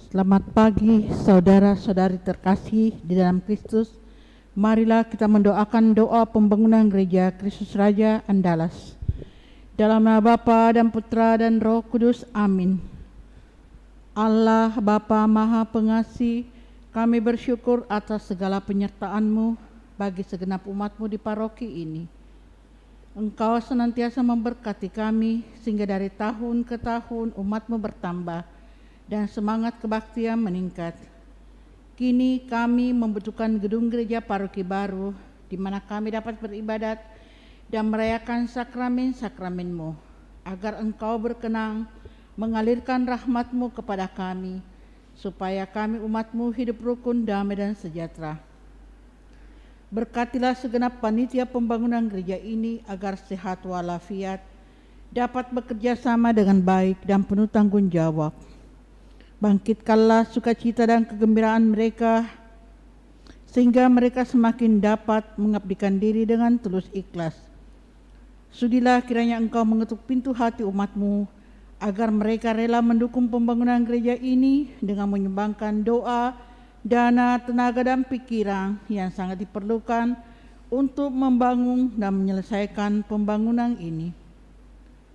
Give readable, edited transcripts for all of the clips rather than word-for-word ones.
Selamat pagi saudara-saudari terkasih di dalam Kristus. Marilah kita mendoakan doa pembangunan gereja Kristus Raja Andalas. Dalam nama Bapa dan Putra dan Roh Kudus. Amin. Allah Bapa Maha Pengasih, kami bersyukur atas segala penyertaan-Mu bagi segenap umat-Mu di paroki ini. Engkau senantiasa memberkati kami sehingga dari tahun ke tahun umat-Mu bertambah dan semangat kebaktian meningkat. Kini kami membutuhkan gedung gereja paroki baru di mana kami dapat beribadat dan merayakan sakramen-sakramen-Mu, agar Engkau berkenan mengalirkan rahmat-Mu kepada kami, supaya kami umat-Mu hidup rukun, damai dan sejahtera. Berkatilah segenap panitia pembangunan gereja ini agar sehat walafiat, dapat bekerja sama dengan baik dan penuh tanggung jawab. Bangkitkanlah sukacita dan kegembiraan mereka, sehingga mereka semakin dapat mengabdikan diri dengan tulus ikhlas. Sudilah kiranya Engkau mengetuk pintu hati umat-Mu, agar mereka rela mendukung pembangunan gereja ini dengan menyumbangkan doa, dana, tenaga dan pikiran yang sangat diperlukan untuk membangun dan menyelesaikan pembangunan ini.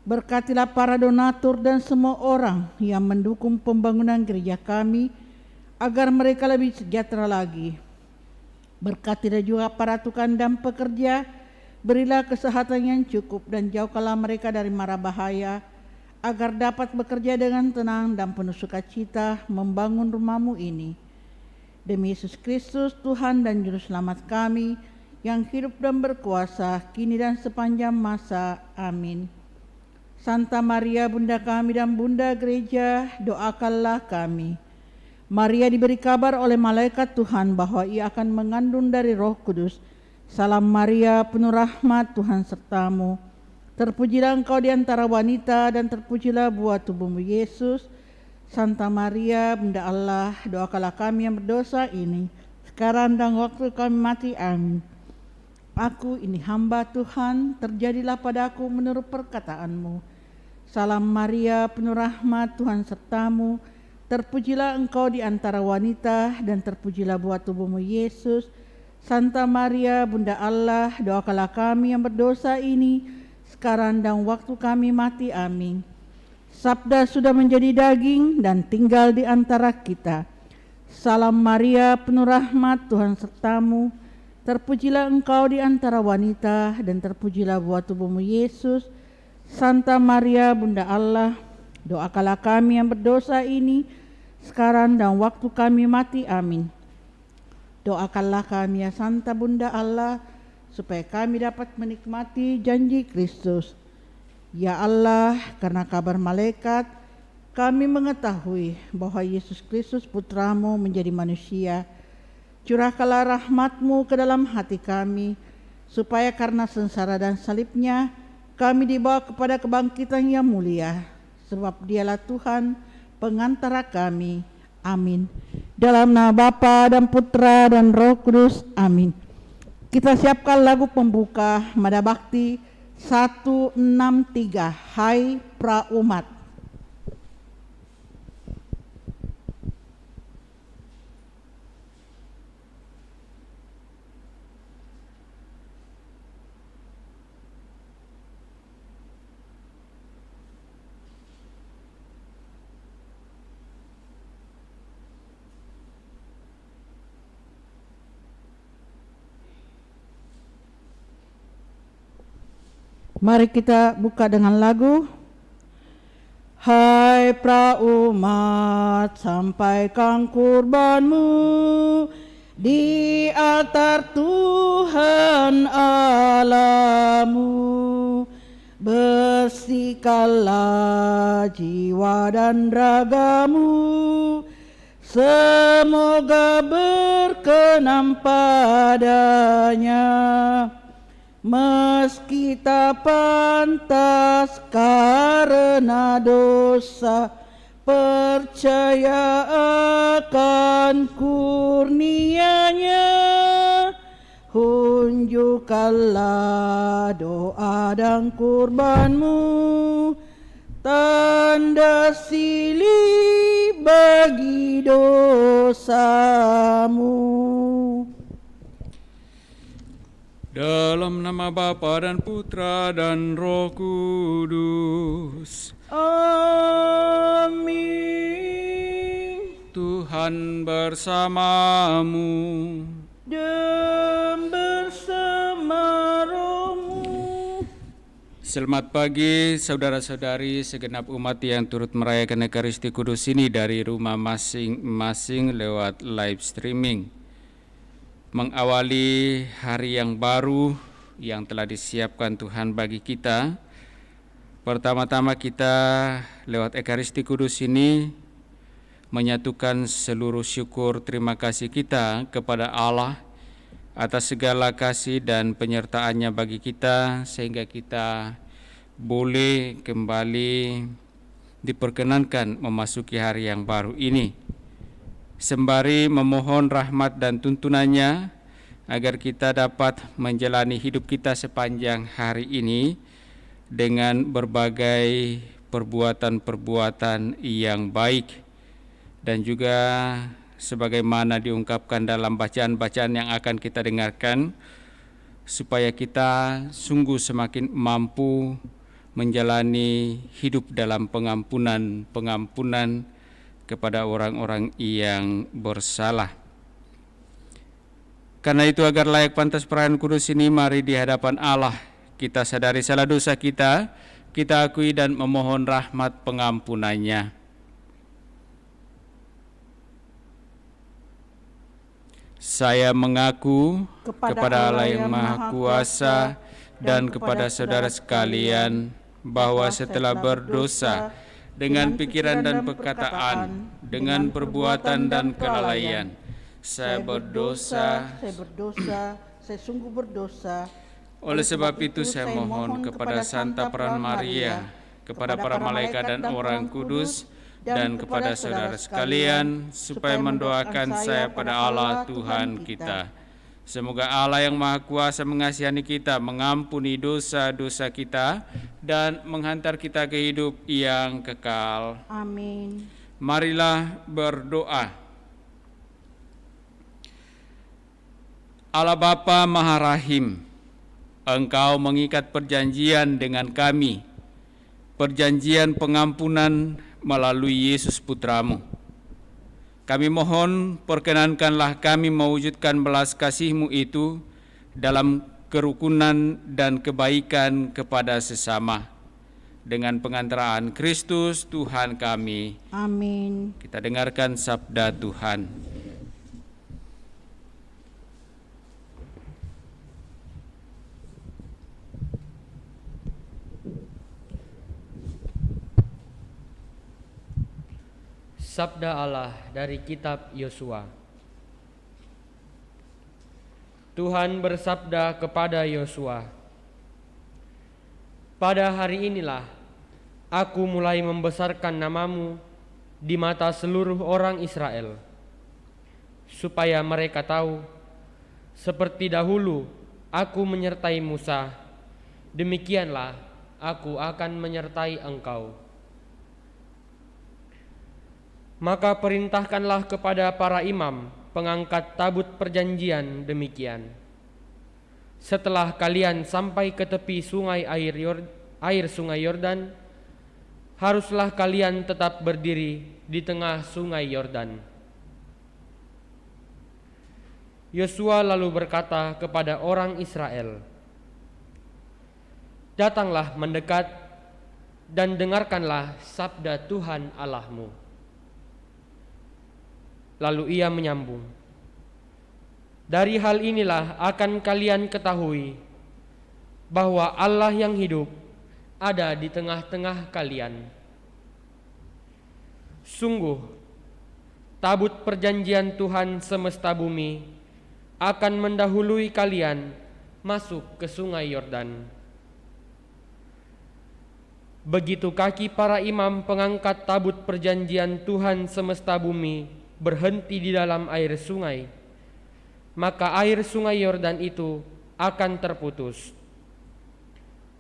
Berkatilah para donatur dan semua orang yang mendukung pembangunan gereja kami, agar mereka lebih sejahtera lagi. Berkatilah juga para tukang dan pekerja, berilah kesehatan yang cukup dan jauhkanlah mereka dari mara bahaya, agar dapat bekerja dengan tenang dan penuh sukacita membangun rumah-Mu ini. Demi Yesus Kristus, Tuhan dan Juru Selamat kami, yang hidup dan berkuasa kini dan sepanjang masa. Amin. Santa Maria, Bunda kami dan Bunda Gereja, doakanlah kami. Maria diberi kabar oleh malaikat Tuhan bahwa ia akan mengandung dari Roh Kudus. Salam Maria, penuh rahmat, Tuhan sertamu. Terpujilah engkau di antara wanita dan terpujilah buah tubuhmu Yesus. Santa Maria, Bunda Allah, doakanlah kami yang berdosa ini, sekarang dan waktu kami mati. Amin. Aku ini hamba Tuhan, terjadilah padaku menurut perkataan-Mu. Salam Maria, penuh rahmat, Tuhan sertamu. Terpujilah engkau di antara wanita dan terpujilah buah tubuhmu Yesus. Santa Maria, Bunda Allah, doakanlah kami yang berdosa ini, sekarang dan waktu kami mati. Amin. Sabda sudah menjadi daging dan tinggal di antara kita. Salam Maria, penuh rahmat, Tuhan sertamu. Terpujilah engkau di antara wanita dan terpujilah buah tubuhmu Yesus. Santa Maria, Bunda Allah, doakanlah kami yang berdosa ini, sekarang dan waktu kami mati. Amin. Doakanlah kami ya Santa Bunda Allah, supaya kami dapat menikmati janji Kristus. Ya Allah, karena kabar malaikat, kami mengetahui bahwa Yesus Kristus Putra-Mu menjadi manusia. Curahkanlah rahmat-Mu ke dalam hati kami, supaya karena sengsara dan salib-Nya, kami dibawa kepada kebangkitan yang mulia, sebab Dialah Tuhan pengantara kami. Amin. Dalam nama Bapa dan Putra dan Roh Kudus. Amin. Kita siapkan lagu pembuka Mada Bakti 163, Hai Pra Umat. Mari kita buka dengan lagu Hai pra umat, sampaikan kurbanmu di altar Tuhan Allahmu. Bersihkanlah jiwa dan ragamu, semoga berkenan padanya. Meski tak pantas karena dosa, percaya akan kurnia-Nya. Unjukkanlah doa dan kurbanmu, tanda silih bagi dosamu. Dalam nama Bapa dan Putra dan Roh Kudus. Amin. Tuhan bersamamu. Dan bersama rohmu. Selamat pagi saudara-saudari segenap umat yang turut merayakan Ekaristi Kudus ini dari rumah masing-masing lewat live streaming. Mengawali hari yang baru yang telah disiapkan Tuhan bagi kita. Pertama-tama kita lewat Ekaristi Kudus ini menyatukan seluruh syukur terima kasih kita kepada Allah atas segala kasih dan penyertaannya bagi kita sehingga kita boleh kembali diperkenankan memasuki hari yang baru ini. Sembari memohon rahmat dan tuntunannya agar kita dapat menjalani hidup kita sepanjang hari ini dengan berbagai perbuatan-perbuatan yang baik dan juga sebagaimana diungkapkan dalam bacaan-bacaan yang akan kita dengarkan, supaya kita sungguh semakin mampu menjalani hidup dalam pengampunan kepada orang-orang yang bersalah. Karena itu agar layak pantas perayaan kudus ini, mari di hadapan Allah kita sadari salah dosa kita akui dan memohon rahmat pengampunannya. Saya mengaku kepada Allah yang Maha Kuasa dan kepada saudara sekalian bahwa setelah berdosa dengan pikiran dan perkataan, dengan perbuatan dan kelalaian, saya berdosa, saya sungguh berdosa. Oleh sebab itu saya mohon kepada Santa Peran Maria, kepada para malaikat dan orang kudus, dan kepada saudara sekalian, supaya mendoakan saya pada Allah Tuhan kita. Semoga Allah yang Maha Kuasa mengasihani kita, mengampuni dosa-dosa kita, dan menghantar kita ke hidup yang kekal. Amin. Marilah berdoa. Allah Bapa Maha Rahim, Engkau mengikat perjanjian dengan kami, perjanjian pengampunan melalui Yesus Putramu. Kami mohon perkenankanlah kami mewujudkan belas kasih-Mu itu dalam kerukunan dan kebaikan kepada sesama. Dengan pengantaraan Kristus Tuhan kami. Amin. Kita dengarkan sabda Tuhan. Sabda Allah dari kitab Yosua. Tuhan bersabda kepada Yosua, "Pada hari inilah aku mulai membesarkan namamu di mata seluruh orang Israel, supaya mereka tahu, seperti dahulu aku menyertai Musa, demikianlah aku akan menyertai engkau. Maka perintahkanlah kepada para imam pengangkat tabut perjanjian demikian. Setelah kalian sampai ke tepi air sungai Yordan, haruslah kalian tetap berdiri di tengah sungai Yordan." Yosua lalu berkata kepada orang Israel, "Datanglah mendekat dan dengarkanlah sabda Tuhan Allahmu." Lalu ia menyambung, "Dari hal inilah akan kalian ketahui bahwa Allah yang hidup ada di tengah-tengah kalian. Sungguh, tabut perjanjian Tuhan semesta bumi akan mendahului kalian masuk ke sungai Yordan. Begitu kaki para imam pengangkat tabut perjanjian Tuhan semesta bumi berhenti di dalam air sungai, maka air sungai Yordan itu akan terputus.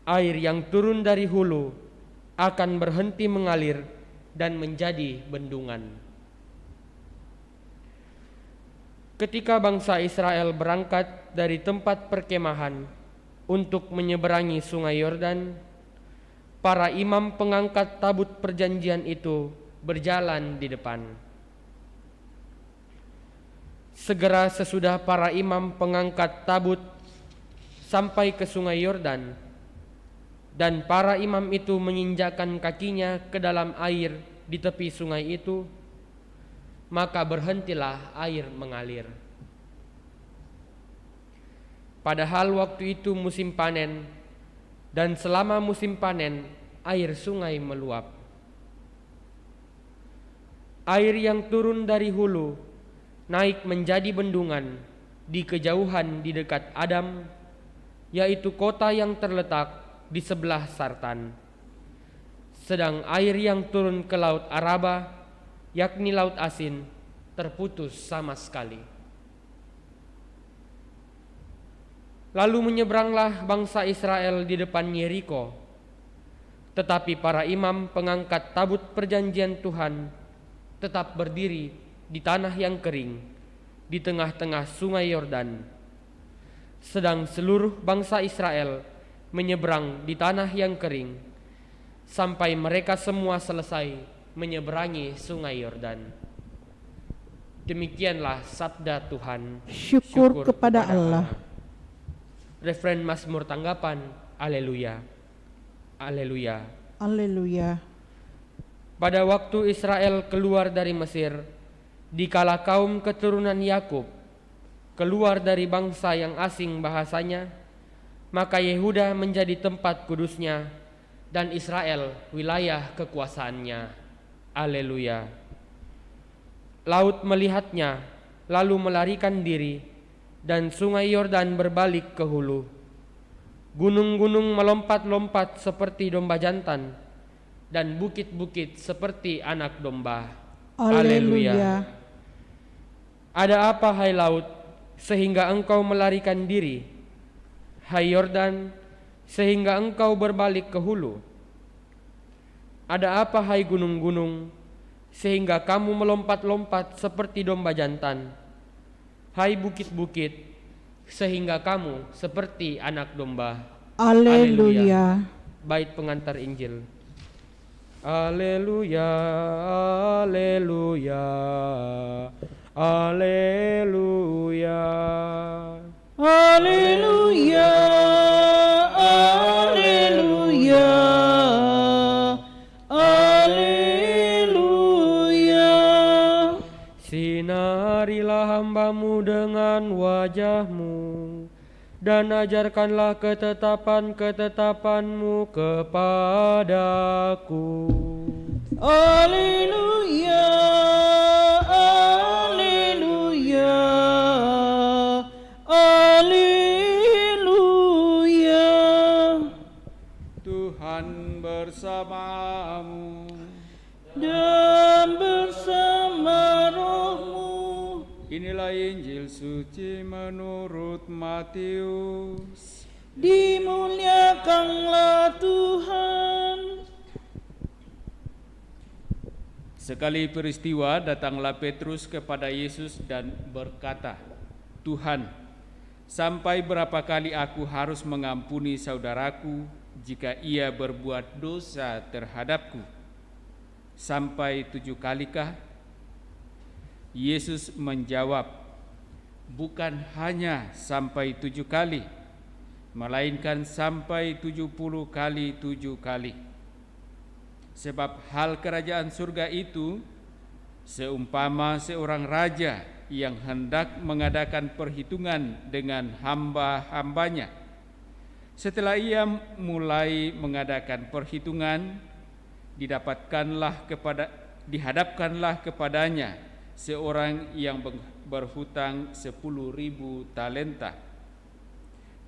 Air yang turun dari hulu akan berhenti mengalir dan menjadi bendungan. Ketika bangsa Israel berangkat dari tempat perkemahan untuk menyeberangi sungai Yordan, para imam pengangkat tabut perjanjian itu berjalan di depan. Segera sesudah para imam pengangkat tabut sampai ke sungai Yordan, dan para imam itu menginjakkan kakinya ke dalam air di tepi sungai itu, maka berhentilah air mengalir. Padahal waktu itu musim panen, dan selama musim panen air sungai meluap. Air yang turun dari hulu naik menjadi bendungan di kejauhan di dekat Adam, yaitu kota yang terletak di sebelah Sartan. Sedang air yang turun ke laut Araba, yakni laut asin, terputus sama sekali. Lalu menyeberanglah bangsa Israel di depan Yeriko. Tetapi para imam pengangkat tabut perjanjian Tuhan tetap berdiri di tanah yang kering, di tengah-tengah sungai Yordan. Sedang seluruh bangsa Israel menyeberang di tanah yang kering, sampai mereka semua selesai menyeberangi sungai Yordan. Demikianlah sabda Tuhan. Syukur kepada Allah. Referen Mazmur tanggapan, Haleluya, Haleluya. Haleluya. Pada waktu Israel keluar dari Mesir, dikala kaum keturunan Yakub keluar dari bangsa yang asing bahasanya, maka Yehuda menjadi tempat kudusnya dan Israel wilayah kekuasaannya. Haleluya. Laut melihatnya, lalu melarikan diri, dan sungai Yordan berbalik ke hulu. Gunung-gunung melompat-lompat seperti domba jantan, dan bukit-bukit seperti anak domba. Haleluya. Ada apa, hai laut, sehingga engkau melarikan diri? Hai Yordan, sehingga engkau berbalik ke hulu? Ada apa, hai gunung-gunung, sehingga kamu melompat-lompat seperti domba jantan? Hai bukit-bukit, sehingga kamu seperti anak domba. Haleluya. Bait pengantar Injil. Haleluya, haleluya, haleluya. Haleluya. Haleluya. Haleluya. Sinarilah hambamu dengan wajahmu, dan ajarkanlah ketetapan-ketetapanmu kepadaku. Haleluya. Haleluya. Haleluya. Tuhan bersamamu. Dan bersama rohmu. Inilah Injil suci menurut Matius. Dimuliakanlah Tuhan. Sekali peristiwa datanglah Petrus kepada Yesus dan berkata, Tuhan, sampai berapa kali aku harus mengampuni saudaraku jika ia berbuat dosa terhadapku? Sampai 7 kalikah? Yesus menjawab, bukan hanya sampai 7 kali, melainkan sampai 70 kali 7 kali. Sebab hal kerajaan surga itu seumpama seorang raja yang hendak mengadakan perhitungan dengan hamba-hambanya. Setelah ia mulai mengadakan perhitungan, dihadapkanlah kepadanya seorang yang berhutang 10.000 talenta.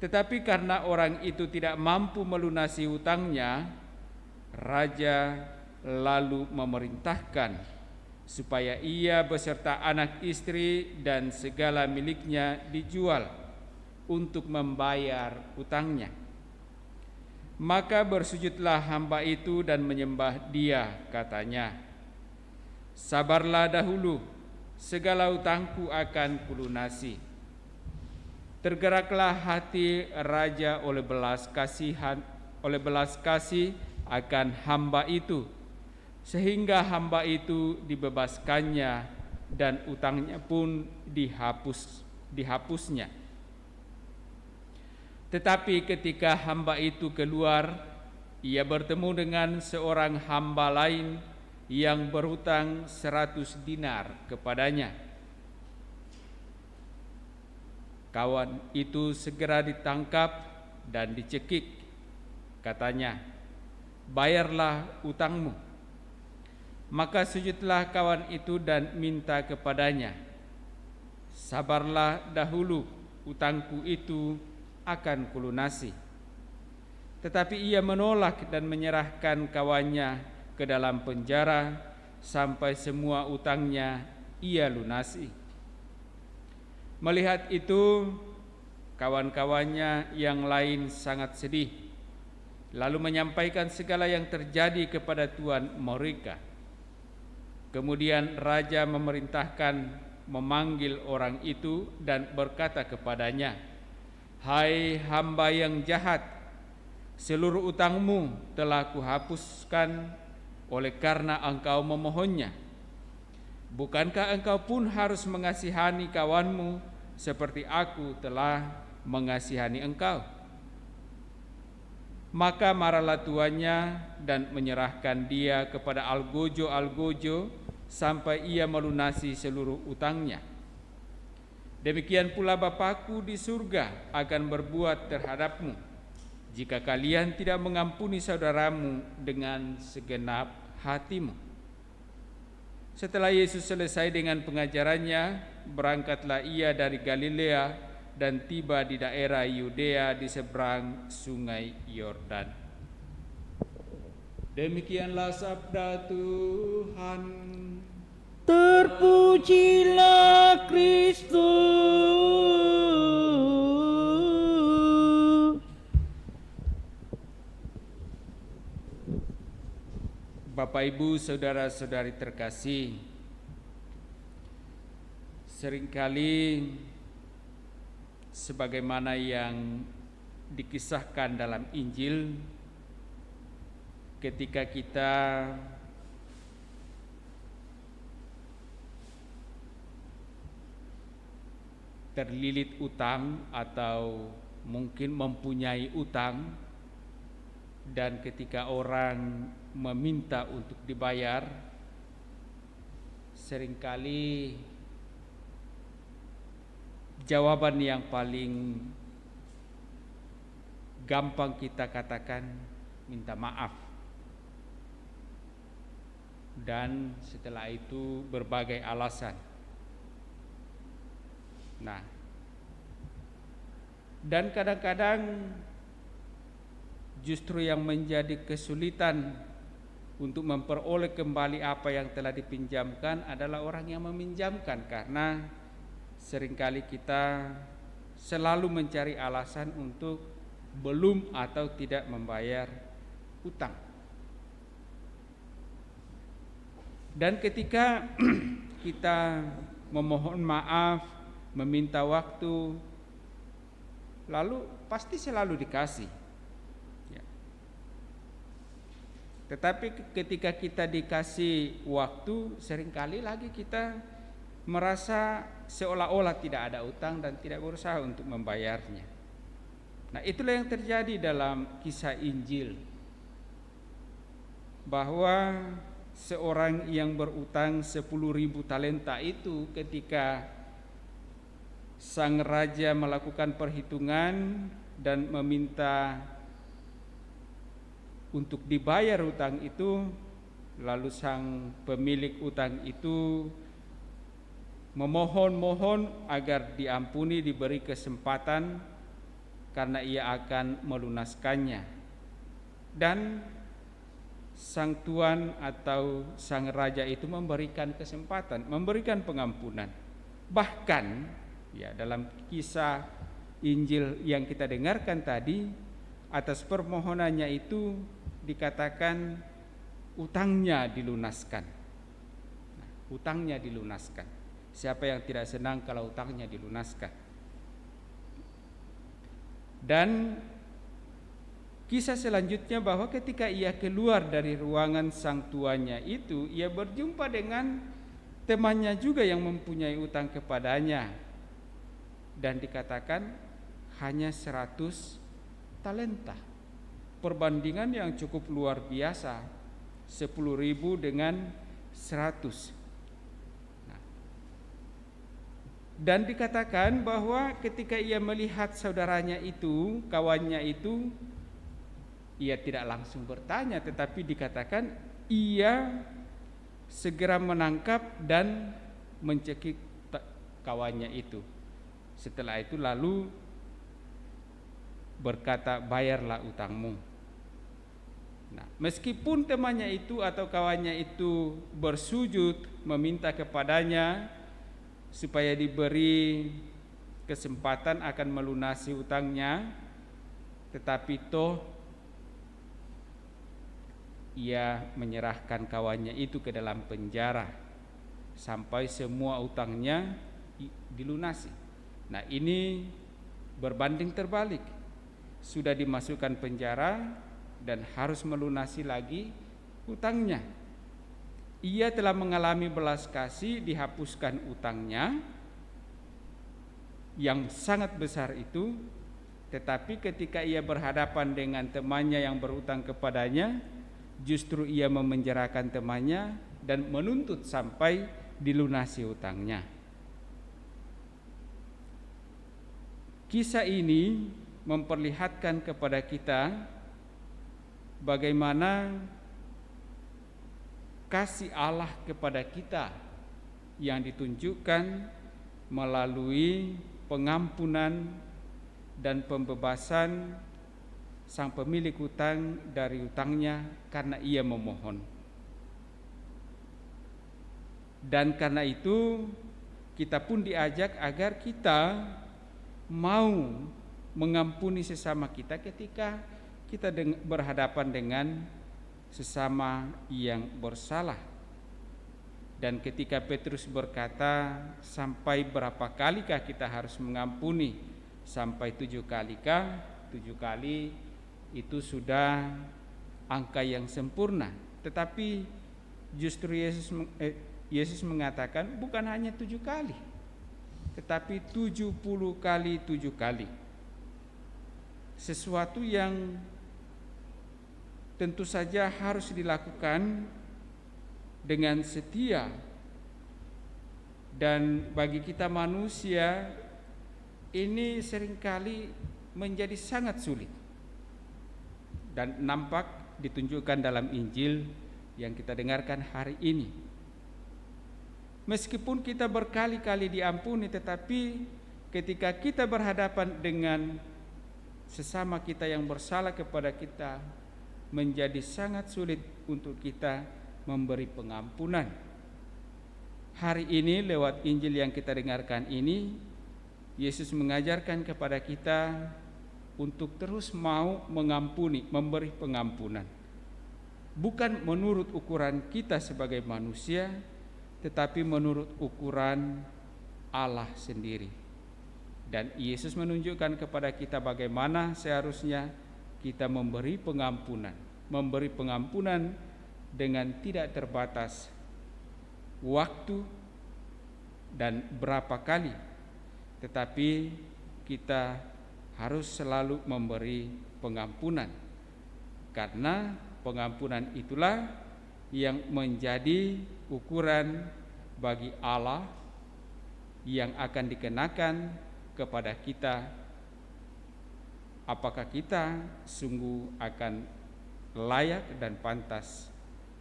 Tetapi karena orang itu tidak mampu melunasi hutangnya, raja lalu memerintahkan supaya ia beserta anak istri dan segala miliknya dijual untuk membayar hutangnya. Maka bersujudlah hamba itu dan menyembah dia, katanya, sabarlah dahulu, segala utangku akan kulunasi. Tergeraklah hati raja oleh belas kasih akan hamba itu, sehingga hamba itu dibebaskannya dan utangnya pun dihapusnya. Tetapi ketika hamba itu keluar, ia bertemu dengan seorang hamba lain yang berhutang 100 dinar kepadanya. Kawan itu segera ditangkap dan dicekik. Katanya, bayarlah utangmu. Maka sujudlah kawan itu dan minta kepadanya, sabarlah dahulu, utangku itu akan kulunasi. Tetapi ia menolak dan menyerahkan kawannya ke dalam penjara sampai semua utangnya ia lunasi. Melihat itu, kawan-kawannya yang lain sangat sedih, lalu menyampaikan segala yang terjadi kepada tuan mereka. Kemudian raja memerintahkan memanggil orang itu dan berkata kepadanya, hai hamba yang jahat, seluruh utangmu telah kuhapuskan oleh karena engkau memohonnya. Bukankah engkau pun harus mengasihani kawanmu seperti aku telah mengasihani engkau? Maka marahlah tuannya dan menyerahkan dia kepada algojo sampai ia melunasi seluruh utangnya. Demikian pula Bapakku di surga akan berbuat terhadapmu, jika kalian tidak mengampuni saudaramu dengan segenap hatimu. Setelah Yesus selesai dengan pengajarannya, berangkatlah ia dari Galilea dan tiba di daerah Yudea di seberang sungai Yordan. Demikianlah sabda Tuhan. Terpujilah Kristus. Bapak, Ibu, saudara-saudari terkasih, seringkali sebagaimana yang dikisahkan dalam Injil, ketika kita terlilit utang atau mungkin mempunyai utang, dan ketika orang meminta untuk dibayar, seringkali jawaban yang paling gampang kita katakan minta maaf. Dan setelah itu berbagai alasan. Nah, dan kadang-kadang justru yang menjadi kesulitan untuk memperoleh kembali apa yang telah dipinjamkan adalah orang yang meminjamkan, karena seringkali kita selalu mencari alasan untuk belum atau tidak membayar utang. Dan ketika kita memohon maaf, meminta waktu, lalu pasti selalu dikasih. Ya. Tetapi ketika kita dikasih waktu, seringkali lagi kita merasa seolah-olah tidak ada utang dan tidak berusaha untuk membayarnya. Nah, itulah yang terjadi dalam kisah Injil, bahwa seorang yang berutang 10.000 talenta itu, ketika sang raja melakukan perhitungan dan meminta untuk dibayar utang itu, lalu sang pemilik utang itu memohon-mohon agar diampuni, diberi kesempatan karena ia akan melunaskannya. Dan sang tuan atau sang raja itu memberikan kesempatan, memberikan pengampunan. Bahkan ya, dalam kisah Injil yang kita dengarkan tadi, atas permohonannya itu dikatakan utangnya dilunaskan. Nah, utangnya dilunaskan. Siapa yang tidak senang kalau utangnya dilunaskan? Dan kisah selanjutnya bahwa ketika ia keluar dari ruangan sang tuannya itu, ia berjumpa dengan temannya juga yang mempunyai utang kepadanya. Dan dikatakan hanya 100 talenta. Perbandingan yang cukup luar biasa, 10.000 dengan 100. Dan dikatakan bahwa ketika ia melihat saudaranya itu, kawannya itu, ia tidak langsung bertanya, tetapi dikatakan ia segera menangkap dan mencekik kawannya itu. Setelah itu lalu berkata, bayarlah utangmu. Nah, meskipun temannya itu atau kawannya itu bersujud meminta kepadanya supaya diberi kesempatan akan melunasi utangnya, tetapi toh ia menyerahkan kawannya itu ke dalam penjara sampai semua utangnya dilunasi. Nah, ini berbanding terbalik. Sudah dimasukkan penjara dan harus melunasi lagi utangnya. Ia telah mengalami belas kasih, dihapuskan utangnya yang sangat besar itu, tetapi ketika ia berhadapan dengan temannya yang berutang kepadanya, justru ia memenjarakan temannya dan menuntut sampai dilunasi utangnya. Kisah ini memperlihatkan kepada kita bagaimana kasih Allah kepada kita yang ditunjukkan melalui pengampunan dan pembebasan sang pemilik hutang dari hutangnya karena ia memohon. Dan karena itu kita pun diajak agar kita mau mengampuni sesama kita ketika kita berhadapan dengan sesama yang bersalah. Dan ketika Petrus berkata, sampai berapa kalikah kita harus mengampuni? Sampai 7 kalikah? 7 kali itu sudah angka yang sempurna. Tetapi justru Yesus mengatakan bukan hanya 7 kali, tetapi 70 kali 7 kali. Sesuatu yang tentu saja harus dilakukan dengan setia. Dan bagi kita manusia ini seringkali menjadi sangat sulit. Dan nampak ditunjukkan dalam Injil yang kita dengarkan hari ini. Meskipun kita berkali-kali diampuni, tetapi ketika kita berhadapan dengan sesama kita yang bersalah kepada kita, menjadi sangat sulit untuk kita memberi pengampunan. Hari ini lewat Injil yang kita dengarkan ini, Yesus mengajarkan kepada kita untuk terus mau mengampuni, memberi pengampunan. Bukan menurut ukuran kita sebagai manusia, tetapi menurut ukuran Allah sendiri. Dan Yesus menunjukkan kepada kita bagaimana seharusnya kita memberi pengampunan dengan tidak terbatas waktu dan berapa kali, tetapi kita harus selalu memberi pengampunan, karena pengampunan itulah yang menjadi ukuran bagi Allah yang akan dikenakan kepada kita. Apakah kita sungguh akan layak dan pantas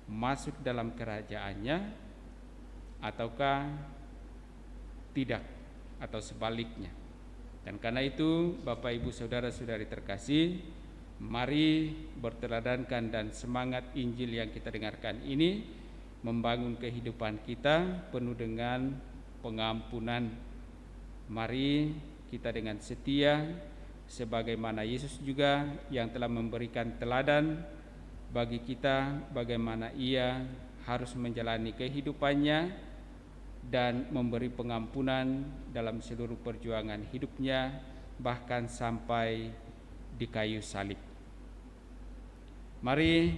masuk dalam kerajaannya ataukah tidak, atau sebaliknya. Dan karena itu Bapak Ibu Saudara-saudari terkasih, mari berteladankan dan semangat Injil yang kita dengarkan ini membangun kehidupan kita penuh dengan pengampunan. Mari kita dengan setia sebagaimana Yesus juga yang telah memberikan teladan bagi kita bagaimana Ia harus menjalani kehidupannya dan memberi pengampunan dalam seluruh perjuangan hidupnya, bahkan sampai di kayu salib. Mari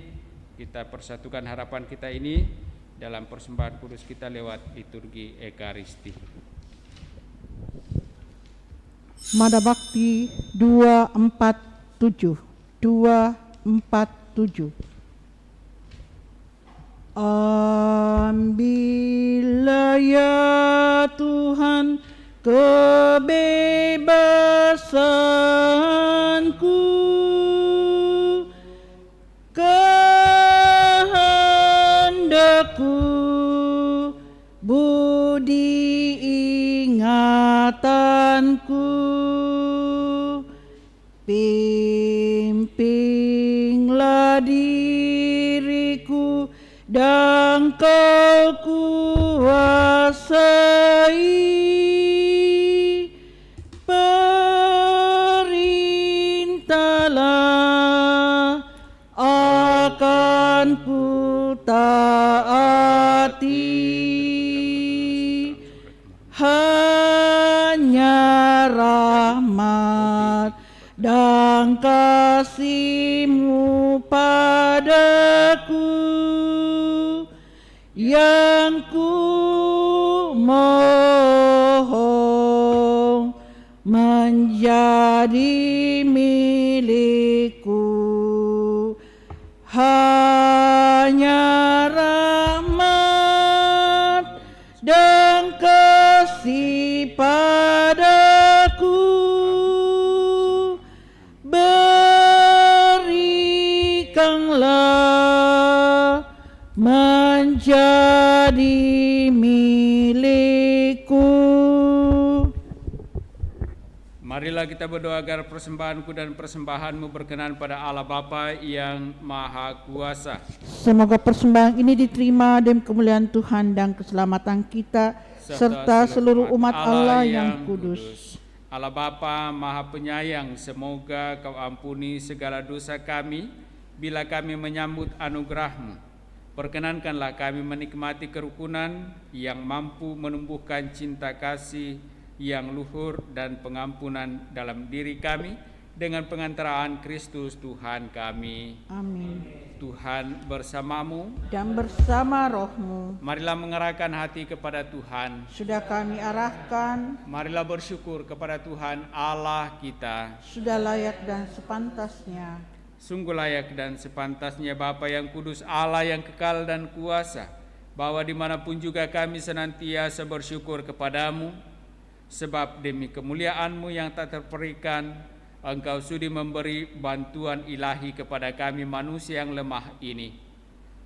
kita persatukan harapan kita ini dalam persembahan kudus kita lewat liturgi Ekaristi. Mada Bakti 247. Ambillah ya Tuhan kebebasanku, kehendakku, budi ingatanku, pimpinlah diriku dan Kau kuasai, perintahlah akan ku taati, hanya rahmat dan kasih-Mu padaku yang ku mohon menjadi milikku, hanya rahmat dan kasih padaku, berikanlah menjadi milikku. Marilah kita berdoa agar persembahanku dan persembahanmu berkenan pada Allah Bapa yang Maha Kuasa. Semoga persembahan ini diterima demi kemuliaan Tuhan dan keselamatan kita serta seluruh umat Allah yang kudus. Allah Bapa Maha Penyayang, semoga Kau ampuni segala dosa kami bila kami menyambut anugerah-Mu. Perkenankanlah kami menikmati kerukunan yang mampu menumbuhkan cinta kasih yang luhur dan pengampunan dalam diri kami dengan pengantaraan Kristus Tuhan kami. Amin. Tuhan bersamamu Dan bersama rohmu Marilah mengerahkan hati kepada Tuhan. sudah kami arahkan, Marilah bersyukur kepada Tuhan Allah kita. sudah layak dan sepantasnya. Sungguh layak dan sepantasnya Bapa yang kudus, Allah yang kekal dan kuasa, bahwa dimanapun juga kami senantiasa bersyukur kepadamu, sebab demi kemuliaan-Mu yang tak terperikan, Engkau sudi memberi bantuan ilahi kepada kami manusia yang lemah ini.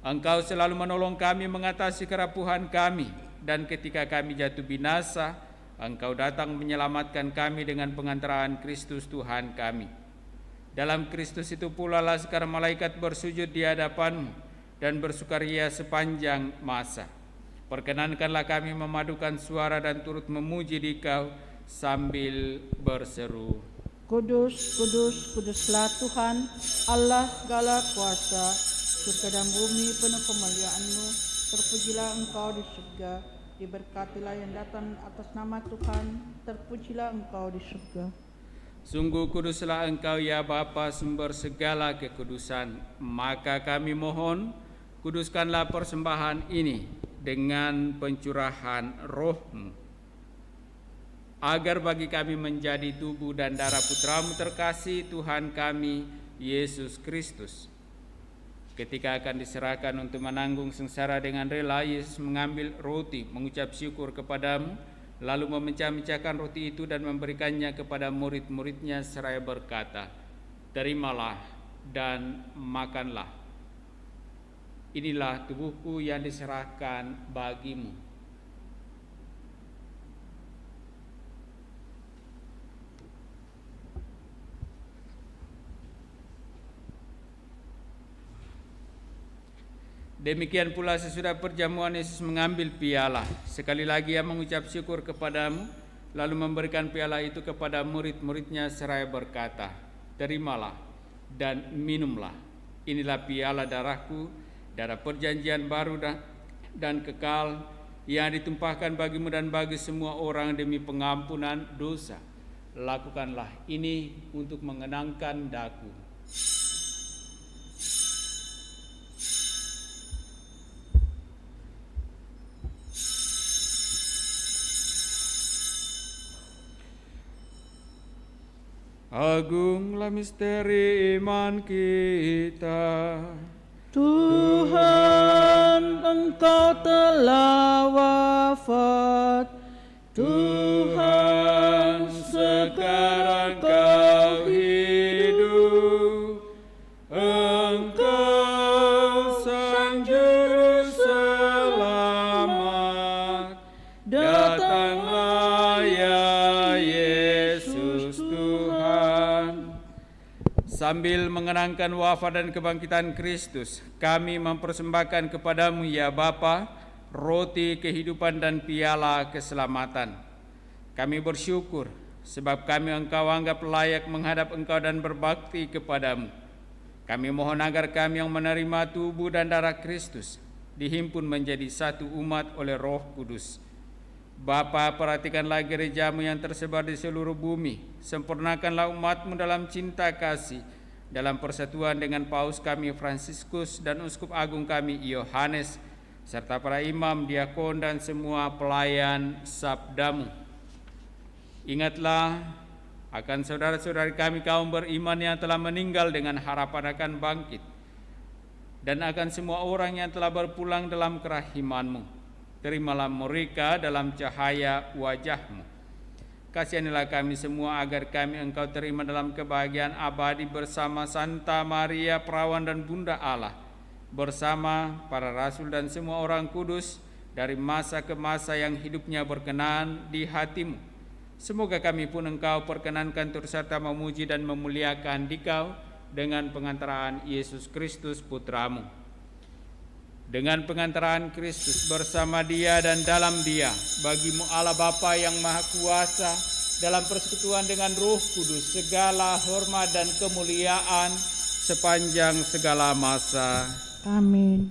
Engkau selalu menolong kami mengatasi kerapuhan kami, dan ketika kami jatuh binasa, Engkau datang menyelamatkan kami dengan pengantaraan Kristus Tuhan kami. Dalam Kristus itu pula lah sekarang malaikat bersujud di hadapan-Mu dan bersukaria sepanjang masa. Perkenankanlah kami memadukan suara dan turut memuji Dikau sambil berseru, Kudus, kudus, kuduslah Tuhan, Allah segala kuasa, surga dan bumi penuh kemuliaan-Mu. Terpujilah Engkau di surga, diberkatilah yang datang atas nama Tuhan, terpujilah Engkau di surga. Sungguh kuduslah Engkau ya Bapa, sumber segala kekudusan. Maka kami mohon, kuduskanlah persembahan ini dengan pencurahan Roh-Mu, agar bagi kami menjadi tubuh dan darah Putra-Mu terkasih, Tuhan kami, Yesus Kristus. Ketika akan diserahkan untuk menanggung sengsara dengan rela, Yesus mengambil roti, mengucap syukur kepadamu, lalu memecah-mecahkan roti itu dan memberikannya kepada murid-muridnya seraya berkata, terimalah dan makanlah. Inilah tubuhku yang diserahkan bagimu. Demikian pula sesudah perjamuan Yesus mengambil piala. Sekali lagi Ia mengucap syukur kepadamu, lalu memberikan piala itu kepada murid-muridnya seraya berkata, "Terimalah dan minumlah. Inilah piala darahku, darah perjanjian baru dan kekal yang ditumpahkan bagimu dan bagi semua orang demi pengampunan dosa. Lakukanlah ini untuk mengenangkan daku." Agunglah misteri iman kita. Tuhan, Engkau telah wafat. Tuhan, sekarang Kau hidup. Engkau Sang Juru Selamat. Datanglah ya Yesus Tuhan. Sambil mengenangkan wafat dan kebangkitan Kristus, kami mempersembahkan kepadamu ya Bapa, roti kehidupan dan piala keselamatan. Kami bersyukur sebab kami Engkau anggap layak menghadap Engkau dan berbakti kepadamu. Kami mohon agar kami yang menerima tubuh dan darah Kristus dihimpun menjadi satu umat oleh Roh Kudus. Bapa, perhatikanlah gerejamu yang tersebar di seluruh bumi. Sempurnakanlah umatmu dalam cinta kasih, dalam persatuan dengan Paus kami Fransiskus dan Uskup Agung kami Yohanes, serta para imam, diakon, dan semua pelayan sabdamu. Ingatlah akan saudara-saudari kami kaum beriman yang telah meninggal dengan harapan akan bangkit, dan akan semua orang yang telah berpulang dalam kerahimanmu. Terimalah mereka dalam cahaya wajah-Mu. Kasihanilah kami semua agar kami Engkau terima dalam kebahagiaan abadi bersama Santa Maria Perawan dan Bunda Allah, bersama para rasul dan semua orang kudus dari masa ke masa yang hidupnya berkenan di hati-Mu. Semoga kami pun Engkau perkenankan turut serta memuji dan memuliakan Dikau dengan pengantaraan Yesus Kristus Putra-Mu. Dengan pengantaraan Kristus bersama Dia dan dalam Dia, bagi-Mu Allah Bapa yang Maha Kuasa, dalam persekutuan dengan Roh Kudus, segala hormat dan kemuliaan sepanjang segala masa. Amin.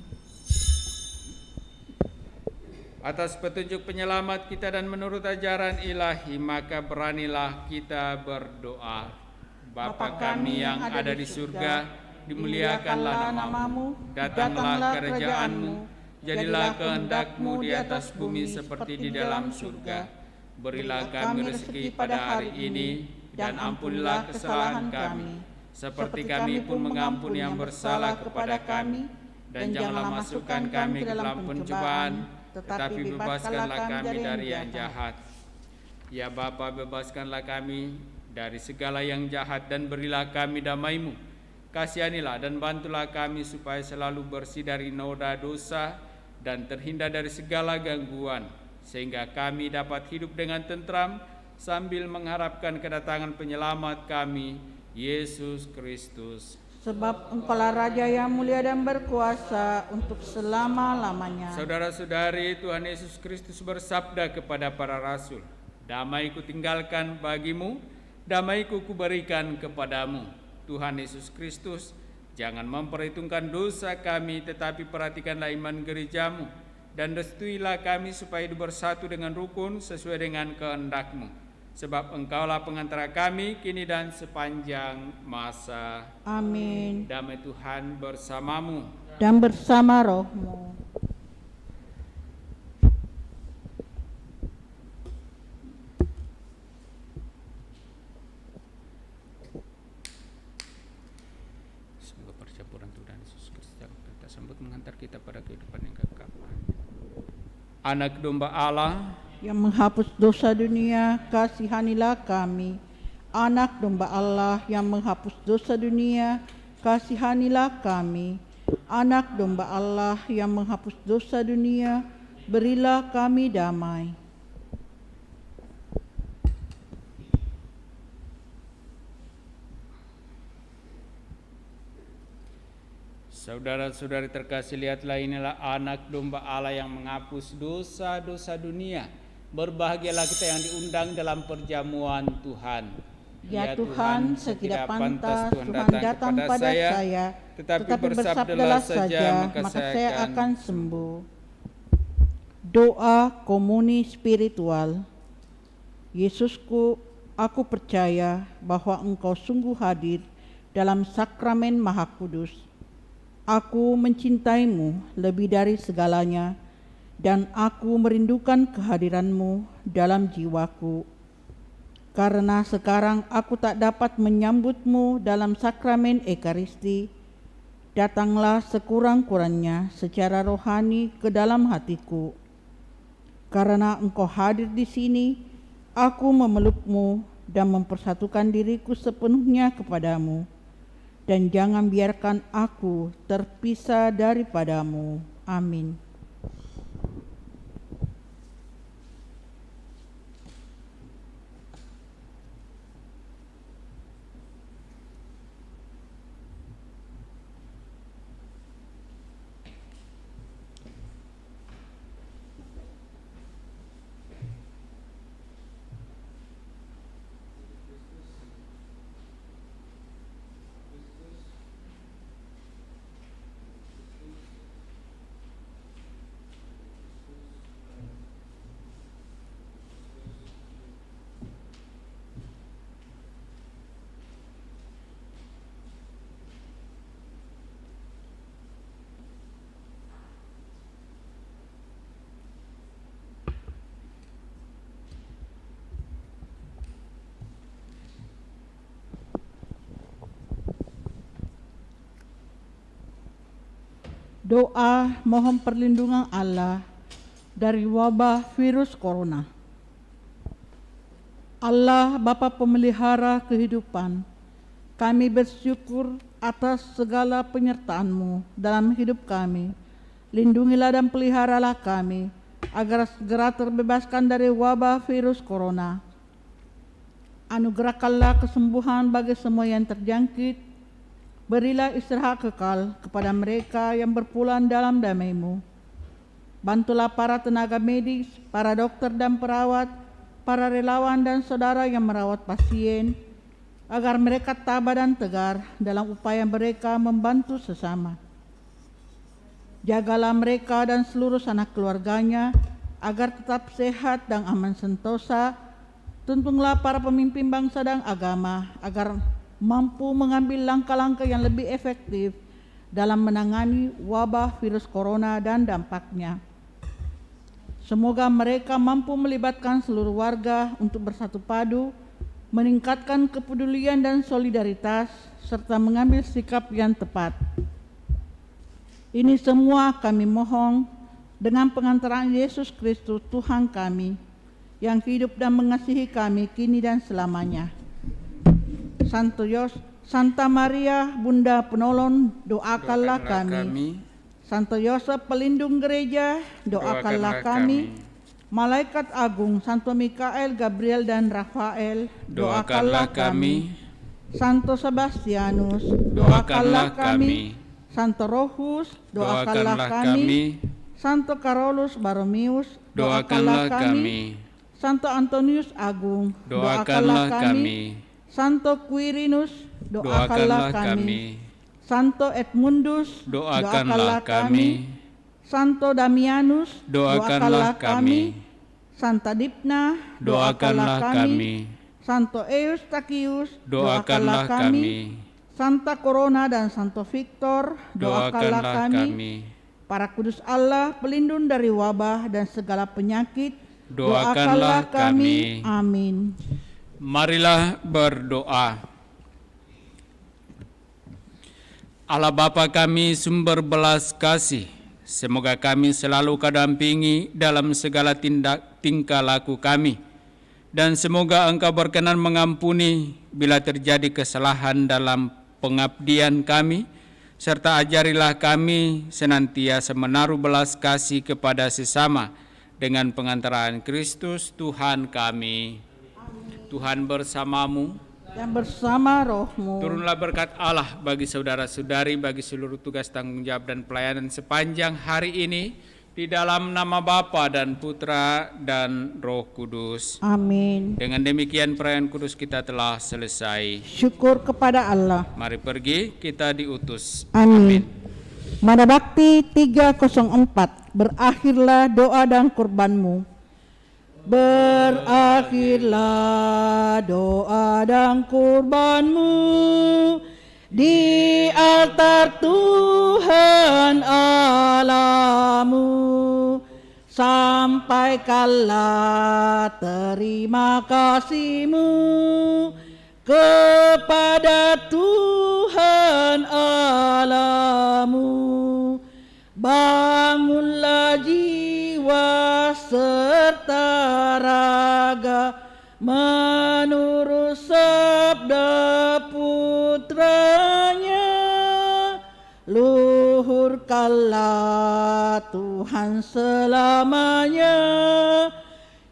Atas petunjuk penyelamat kita dan menurut ajaran ilahi, maka beranilah kita berdoa. Bapa kami yang ada di surga, dimuliakanlah namamu, datanglah kerajaan-Mu, jadilah kehendak-Mu di atas bumi seperti di dalam surga. Berilah kami rezeki pada hari ini, dan ampunilah kesalahan kami, seperti kami pun mengampuni yang bersalah kepada kami. Dan janganlah masukkan kami ke dalam pencobaan, tetapi bebaskanlah kami dari yang jahat. Ya Bapa, bebaskanlah kami dari segala yang jahat dan berilah kami damai-Mu. Kasihanilah dan bantulah kami supaya selalu bersih dari noda dosa dan terhindar dari segala gangguan, sehingga kami dapat hidup dengan tentram sambil mengharapkan kedatangan penyelamat kami, Yesus Kristus. Sebab Engkaulah Raja yang mulia dan berkuasa untuk selama-lamanya. Saudara-saudari, Tuhan Yesus Kristus bersabda kepada para rasul, "Damai-Ku tinggalkan bagimu, damai-Ku kuberikan kepadamu." Tuhan Yesus Kristus, jangan memperhitungkan dosa kami, tetapi perhatikanlah iman gereja-Mu, dan restuilah kami supaya hidup bersatu dengan rukun sesuai dengan kehendak-Mu. Sebab Engkaulah pengantara kami kini dan sepanjang masa. Amin. Damai Tuhan bersamamu. Dan bersama rohmu. Mengantar kita pada kehidupan yang kekal. Anak domba Allah yang menghapus dosa dunia, kasihanilah kami. Anak domba Allah yang menghapus dosa dunia, kasihanilah kami. Anak domba Allah yang menghapus dosa dunia, berilah kami damai. Saudara-saudari terkasih, lihatlah inilah anak domba Allah yang menghapus dosa-dosa dunia. Berbahagialah kita yang diundang dalam perjamuan Tuhan. Ya Tuhan, setidak pantas Tuhan datang pada saya, tetapi bersabdalah saja, maka saya akan sembuh. Doa komuni spiritual. Yesusku, aku percaya bahwa Engkau sungguh hadir dalam sakramen Maha Kudus. Aku mencintaimu lebih dari segalanya, dan aku merindukan kehadiran-Mu dalam jiwaku. Karena sekarang aku tak dapat menyambut-Mu dalam sakramen Ekaristi, datanglah sekurang-kurangnya secara rohani ke dalam hatiku. Karena Engkau hadir di sini, aku memeluk-Mu dan mempersatukan diriku sepenuhnya kepadamu. Dan jangan biarkan aku terpisah daripadamu. Amin. Doa mohon perlindungan Allah dari wabah virus corona. Allah Bapa pemelihara kehidupan, kami bersyukur atas segala penyertaan-Mu dalam hidup kami. Lindungilah dan peliharalah kami agar segera terbebaskan dari wabah virus corona. Anugerahkanlah kesembuhan bagi semua yang terjangkit. Berilah istirahat kekal kepada mereka yang berpulang dalam damai-Mu. Bantulah para tenaga medis, para dokter dan perawat, para relawan dan saudara yang merawat pasien, agar mereka tabah dan tegar dalam upaya mereka membantu sesama. Jagalah mereka dan seluruh sanak keluarganya, agar tetap sehat dan aman sentosa. Tuntunlah para pemimpin bangsa dan agama, agar mampu mengambil langkah-langkah yang lebih efektif dalam menangani wabah virus corona dan dampaknya. Semoga mereka mampu melibatkan seluruh warga untuk bersatu padu, meningkatkan kepedulian dan solidaritas, serta mengambil sikap yang tepat. Ini semua kami mohon dengan pengantaran Yesus Kristus Tuhan kami, yang hidup dan mengasihi kami kini dan selamanya. Santa Maria, Bunda Penolong, doakanlah kami. Santo Yosef, pelindung gereja, doakanlah kami. Malaikat agung, Santo Mikael, Gabriel, dan Rafael, doakanlah kami. Santo Sebastianus, doakanlah kami. Santo Rohus, doakanlah kami. Santo Carolus Baromius, doakanlah kami. Santo Antonius Agung, doakanlah kami. Santo Quirinus, doakanlah kami. Santo Edmundus, doakanlah kami. Santo Damianus, doakanlah kami. Santa Dipna, doakanlah kami. Santo Eustachius, doakanlah kami. Santa Corona dan Santo Victor, doakanlah kami. Para kudus Allah, pelindung dari wabah dan segala penyakit, doakanlah kami. Amin. Marilah berdoa. Allah Bapa kami sumber belas kasih, semoga kami selalu kedampingi dalam segala tingkah laku kami, dan semoga Engkau berkenan mengampuni bila terjadi kesalahan dalam pengabdian kami, serta ajarilah kami senantiasa menaruh belas kasih kepada sesama dengan pengantaran Kristus Tuhan kami. Tuhan bersamamu dan bersama rohmu. Turunlah berkat Allah bagi saudara-saudari, bagi seluruh tugas tanggung jawab dan pelayanan sepanjang hari ini, Di dalam nama Bapa dan Putra dan Roh Kudus. Amin. Dengan demikian perayaan kudus kita telah selesai. Syukur kepada Allah. Mari pergi, kita diutus. Amin. Mada Bakti 304. Berakhirlah doa dan kurbanmu. Berakhirlah doa dan kurbanmu di altar Tuhan Allahmu. Sampaikanlah terima kasihmu kepada Tuhan Allahmu. Bangunlah jiwa serta raga menurut sabda putranya. Luhurkanlah Tuhan selamanya,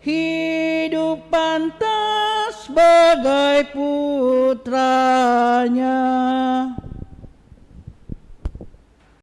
hidup pantas sebagai putranya.